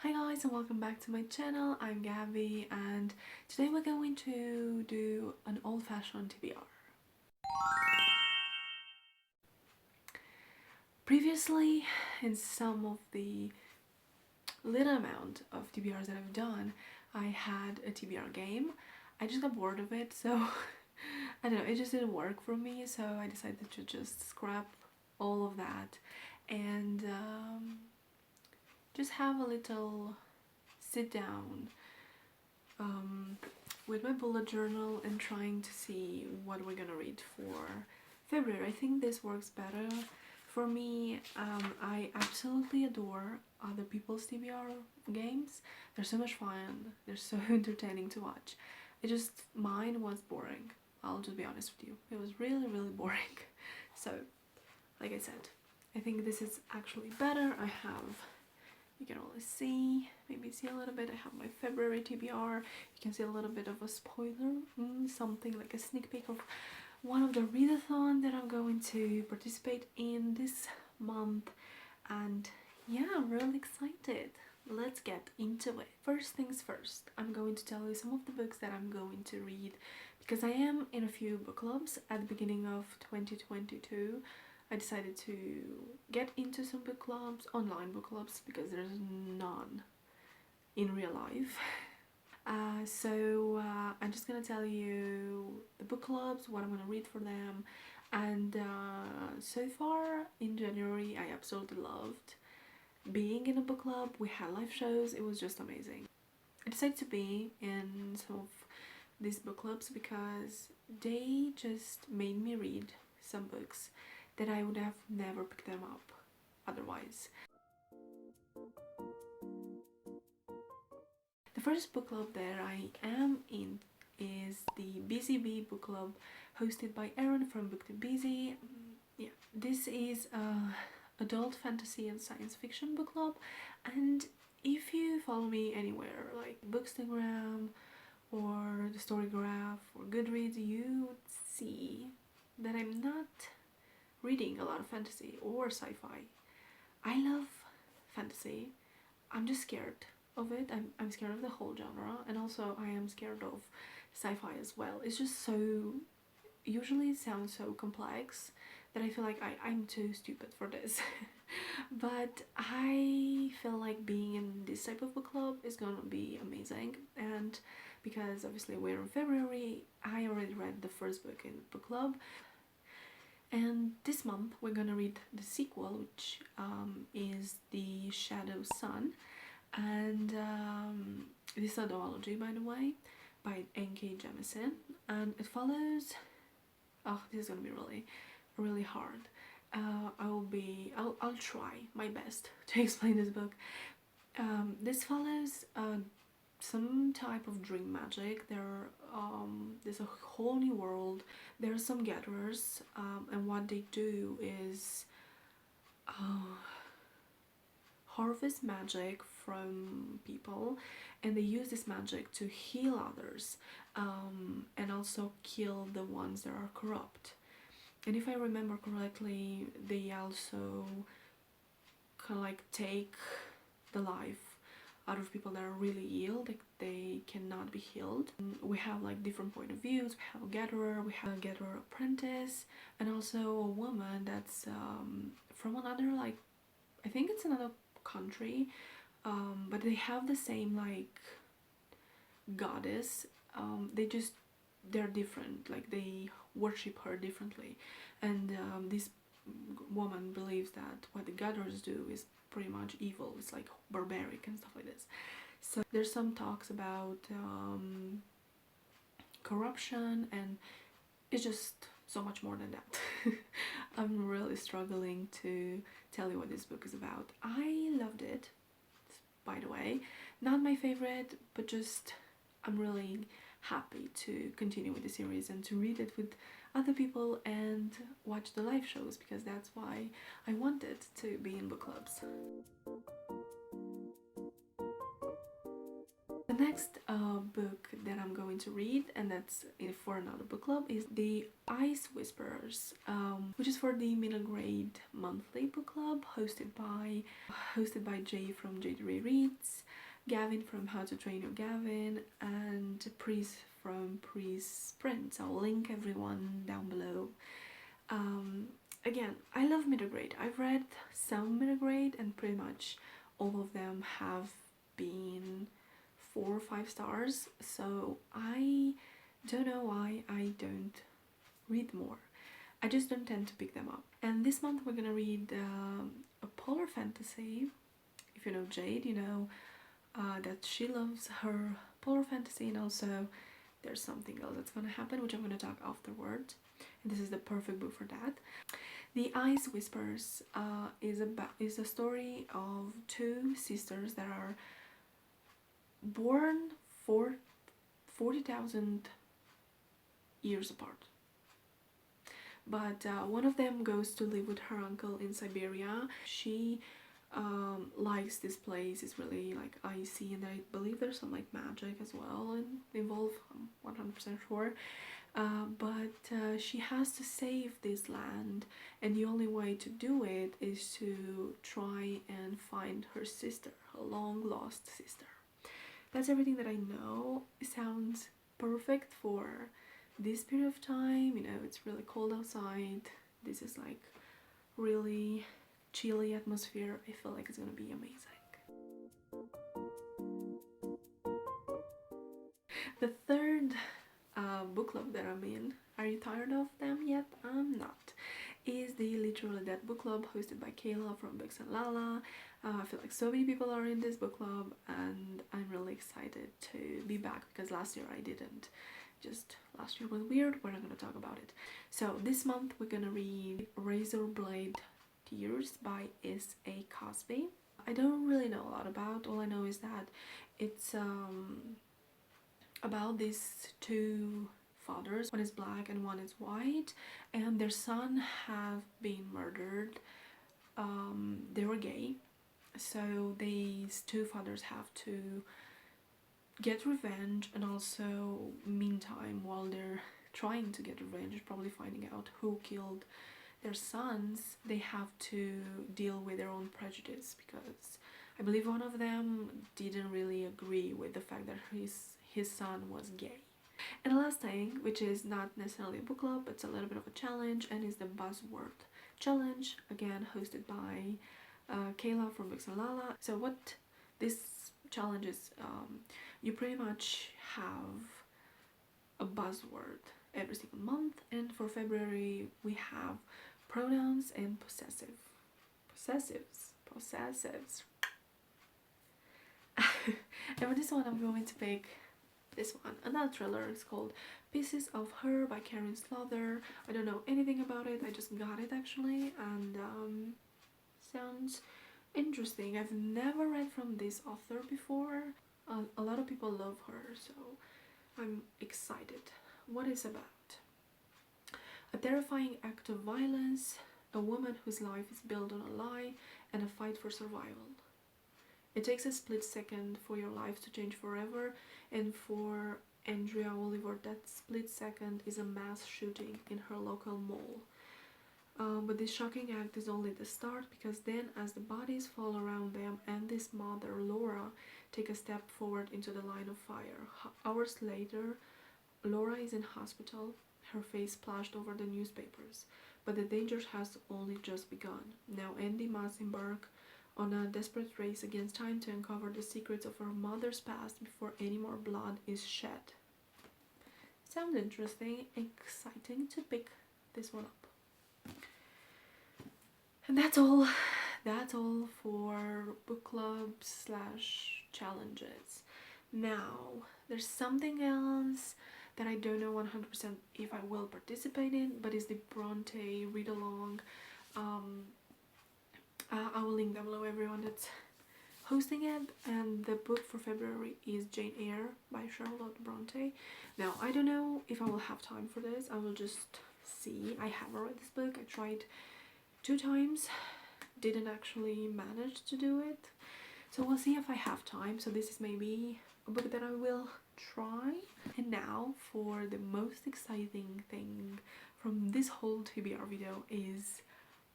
Hi guys and welcome back to my channel. I'm Gabby and today we're going to do an old-fashioned TBR. Previously, in some of the little amount of TBRs that I've done, I had a TBR game. I just got bored of it, so I don't know, it just didn't work for me, so I decided to just scrap all of that and just have a little sit down with my bullet journal and trying to see what we're gonna read for February. I think this works better for me. I absolutely adore other people's TBR games. They're so much fun, they're so entertaining to watch. Mine was boring. I'll just be honest with you. It was really boring. So, like I said, I think this is actually better. You can only see, maybe see a little bit. I have my February TBR. You can see a little bit of a spoiler, something like a sneak peek of one of the readathon that I'm going to participate in this month. And yeah, I'm really excited. Let's get into it. First things first, I'm going to tell you some of the books that I'm going to read because I am in a few book clubs at the beginning of 2022. I decided to get into some book clubs, online book clubs, because there's none in real life. I'm just gonna tell you the book clubs, what I'm gonna read for them, and so far in January I absolutely loved being in a book club. We had live shows, it was just amazing. I decided to be in some of these book clubs because they just made me read some books that I would have never picked them up otherwise. The first book club that I am in is the BCB book club hosted by Erin from Book to Busy. Yeah, this is a adult fantasy and science fiction book club, and if you follow me anywhere like Bookstagram or the Storygraph or Goodreads, you would see that I'm not reading a lot of fantasy or sci-fi. I love fantasy. I'm just scared of it. I'm scared of the whole genre, and also I am scared of sci-fi as well. It's just so, usually it sounds so complex that I feel like I'm too stupid for this. But I feel like being in this type of book club is gonna be amazing, and because obviously we're in February, I already read the first book in the book club. And this month we're gonna read the sequel, which is The Shadow Sun, and this is a duology, by the way, by N.K. Jemisin, and it follows. Oh, this is gonna be really hard. I'll try my best to explain this book. This follows some type of dream magic. There's a whole new world. There are some gatherers, and what they do is harvest magic from people, and they use this magic to heal others, and also kill the ones that are corrupt. And if I remember correctly, they also kind of like take the life out of people that are really ill, like they cannot be healed. We have like different point of views. We have a gatherer, we have a gatherer apprentice, and also a woman that's from another, like, I think it's another country, but they have the same like goddess. They're different, like they worship her differently, and this woman believes that what the gatherers do is pretty much evil. It's like barbaric and stuff like this. So there's some talks about corruption, and it's just so much more than that. I'm really struggling to tell you what this book is about. I loved it, by the way. Not my favorite, but just I'm really happy to continue with the series and to read it with other people and watch the live shows, because that's why I wanted to be in book clubs. The next book that I'm going to read, and that's for another book club, is The Ice Whisperers, which is for the middle grade monthly book club hosted by Jay from J3 Reads. Gavin from How to Train Your Gavin, and Pris from Pris Prince. I'll link everyone down below. Again, I love middle grade. I've read some middle grade and pretty much all of them have been 4 or 5 stars, so I don't know why I don't read more. I just don't tend to pick them up. And this month we're gonna read a polar fantasy. If you know Jade, you know that she loves her polar fantasy, and also there's something else that's gonna happen, which I'm gonna talk afterwards. And this is the perfect book for that. The Ice Whispers is a story of 2 sisters that are born 40,000 years apart. But one of them goes to live with her uncle in Siberia. She likes this place. It's really like icy, and I believe there's some like magic as well involved. I'm 100% sure. But she has to save this land, and the only way to do it is to try and find her sister, her long lost sister. That's everything that I know. It sounds perfect for this period of time. You know, it's really cold outside. This is like really chilly atmosphere. I feel like it's gonna be amazing. The third book club that I'm in, are you tired of them yet? I'm not. Is the Literally Dead book club hosted by Kayla from Books and Lala. I feel like so many people are in this book club, and I'm really excited to be back because last year I didn't. Just last year was weird. We're not gonna talk about it. So this month we're gonna read Razorblade Tears by S.A. Cosby. I don't really know a lot about. All I know is that it's about these 2 fathers. One is black and one is white, and their son have been murdered. They were gay, so these 2 fathers have to get revenge, and also meantime, while they're trying to get revenge, probably finding out who killed their sons, they have to deal with their own prejudice, because I believe one of them didn't really agree with the fact that his son was gay. And the last thing, which is not necessarily a book club, but it's a little bit of a challenge, and is the Buzzword challenge, again hosted by Kayla from Books and Lala. So what this challenge is, you pretty much have a buzzword every single month, and for February we have pronouns and possessives. And for this one I'm going to pick this one, another thriller. It's called Pieces of Her by Karen Slather. I don't know anything about it, I just got it actually, and sounds interesting. I've never read from this author before. A lot of people love her, so I'm excited. What is it about? A terrifying act of violence, a woman whose life is built on a lie, and a fight for survival. It takes a split second for your life to change forever, and for Andrea Oliver, that split second is a mass shooting in her local mall. But this shocking act is only the start, because then as the bodies fall around them and this mother, Laura, take a step forward into the line of fire. Hours later, Laura is in hospital, her face splashed over the newspapers. But the danger has only just begun. Now Andy must embark on a desperate race against time to uncover the secrets of her mother's past before any more blood is shed. Sounds interesting, exciting to pick this one up. And that's all for book clubs / challenges. Now, there's something else that I don't know 100% if I will participate in, but it's the Bronte read-along. I will link down below everyone that's hosting it, and the book for February is Jane Eyre by Charlotte Bronte. Now, I don't know if I will have time for this. I will just see. I haven't read this book. I tried 2 times, didn't actually manage to do it, so we'll see if I have time. So this is maybe a book that I will try. And now for the most exciting thing from this whole TBR video is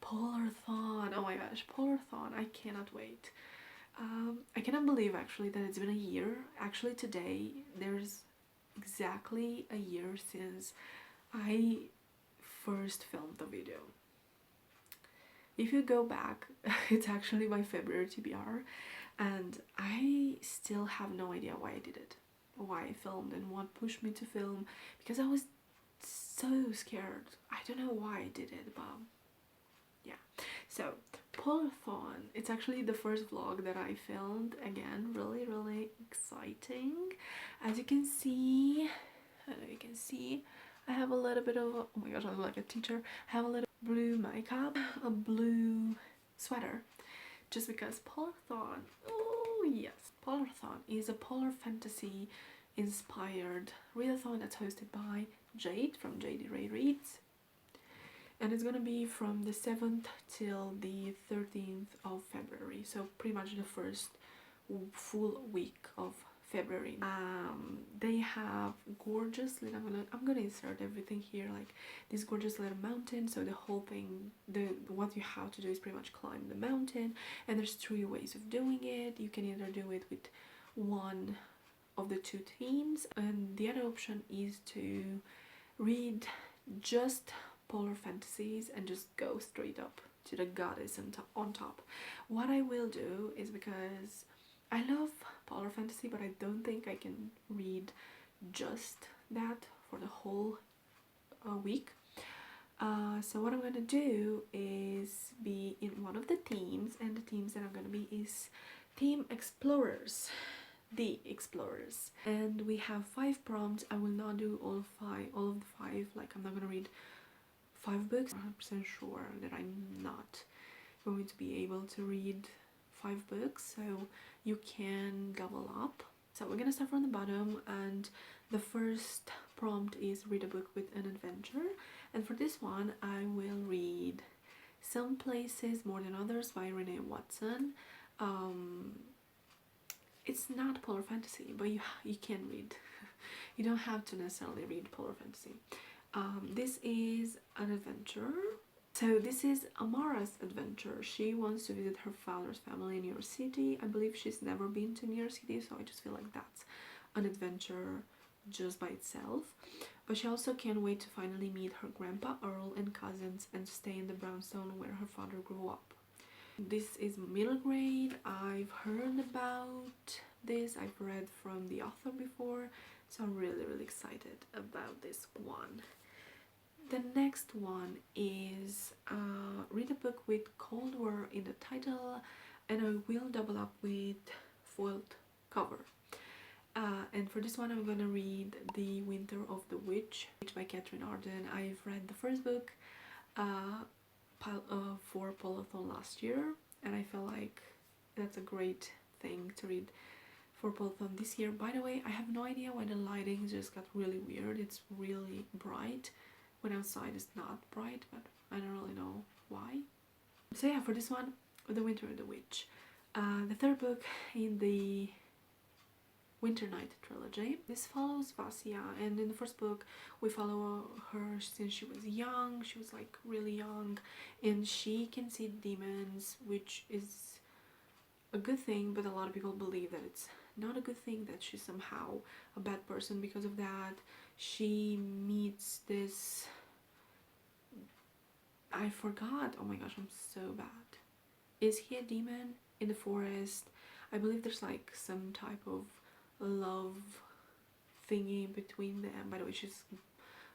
Polarthon. Oh my gosh, Polarthon, I cannot wait. I cannot believe actually that it's been a year. Actually today there's exactly a year since I first filmed the video. If you go back, it's actually my February TBR, and I still have no idea why I did it, why I filmed and what pushed me to film, because I was so scared. I don't know why I did it, but yeah. So Polarthon, it's actually the first vlog that I filmed. Again, really exciting. As you can see, I don't know, you can see I have a little bit of, oh my gosh, I look like a teacher. I have a little blue makeup, a blue sweater, just because Polarthon, oh yes, Polarthon is a polar fantasy inspired readathon that's hosted by Jade from JD Ray Reads, and it's gonna be from the 7th till the 13th of February, so pretty much the first full week of February. They have gorgeous little, I'm gonna insert everything here, like this gorgeous little mountain. So the whole thing, what you have to do is pretty much climb the mountain, and there's 3 ways of doing it. You can either do it with one of the 2 themes, and the other option is to read just polar fantasies and just go straight up to the goddess on top. What I will do is, because I love polar fantasy, but I don't think I can read just that for the whole week. So what I'm gonna do is be in one of the themes, and the themes that I'm gonna be is Theme Explorers. The Explorers. And we have 5 prompts. I will not do all of the 5, like I'm not gonna read 5 books. I'm 100% sure that I'm not going to be able to read 5 books, so you can double up. So we're gonna start from the bottom, and the first prompt is read a book with an adventure, and for this one I will read Some Places More Than Others by Renee Watson. It's not polar fantasy, but you can read. You don't have to necessarily read polar fantasy. This is an adventure. So this is Amara's adventure. She wants to visit her father's family in New York City. I believe she's never been to New York City, so I just feel like that's an adventure just by itself. But she also can't wait to finally meet her grandpa Earl and cousins and stay in the brownstone where her father grew up. This is middle grade. I've heard about this. I've read from the author before, so I'm really excited about this one. The next one is read a book with Cold War in the title, and I will double up with foiled cover. And for this one I'm gonna read The Winter of the Witch by Catherine Arden. I've read the first book for Polarthon last year, and I feel like that's a great thing to read for Polarthon this year. By the way, I have no idea why the lighting just got really weird. It's really bright when outside it's not bright, but I don't really know why. So yeah, for this one, The Winter of the Witch. The third book in the Winter Night trilogy. This follows Vasya, and in the first book we follow her since she was young. She was like really young, and she can see demons, which is a good thing, but a lot of people believe that it's not a good thing, that she's somehow a bad person because of that. She meets this, I forgot, oh my gosh, I'm so bad. Is he a demon in the forest? I believe there's like some type of love thingy between them. By the way, she's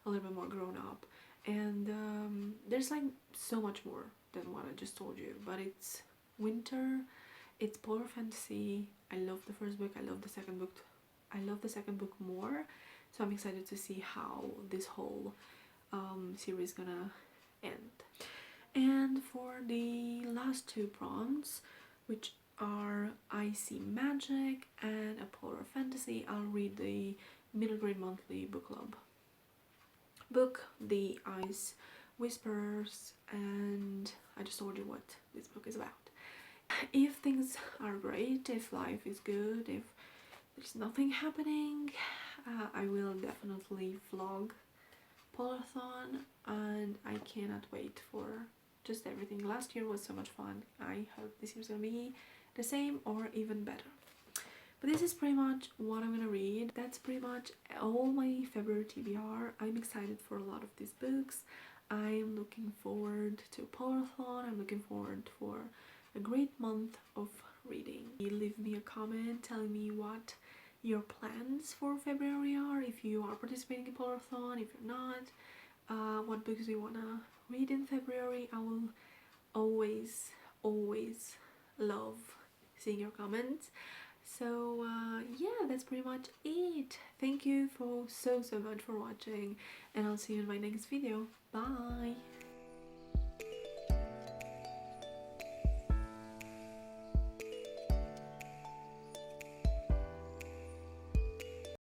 a little bit more grown up, and there's like so much more than what I just told you, but it's winter, it's polar fantasy. I love the first book, I love the second book, I love the second book more, so I'm excited to see how this whole series is gonna end. And for the last 2 prompts, which are I See Magic and a polar fantasy, I'll read the middle grade monthly book club book, The Ice Whisperers, and I just told you what this book is about. If things are great, if life is good, if there's nothing happening, I will definitely vlog Polarthon, and I cannot wait for just everything. Last year was so much fun. I hope this year's gonna be the same or even better. But this is pretty much what I'm gonna read. That's pretty much all my February TBR. I'm excited for a lot of these books. I'm looking forward to Polarthon. I'm looking forward for a great month of reading. Leave me a comment telling me what your plans for February are, if you are participating in Polarthon, if you're not, what books you wanna read in February. I will always love seeing your comments. So yeah, that's pretty much it. Thank you for so much for watching, and I'll see you in my next video. Bye.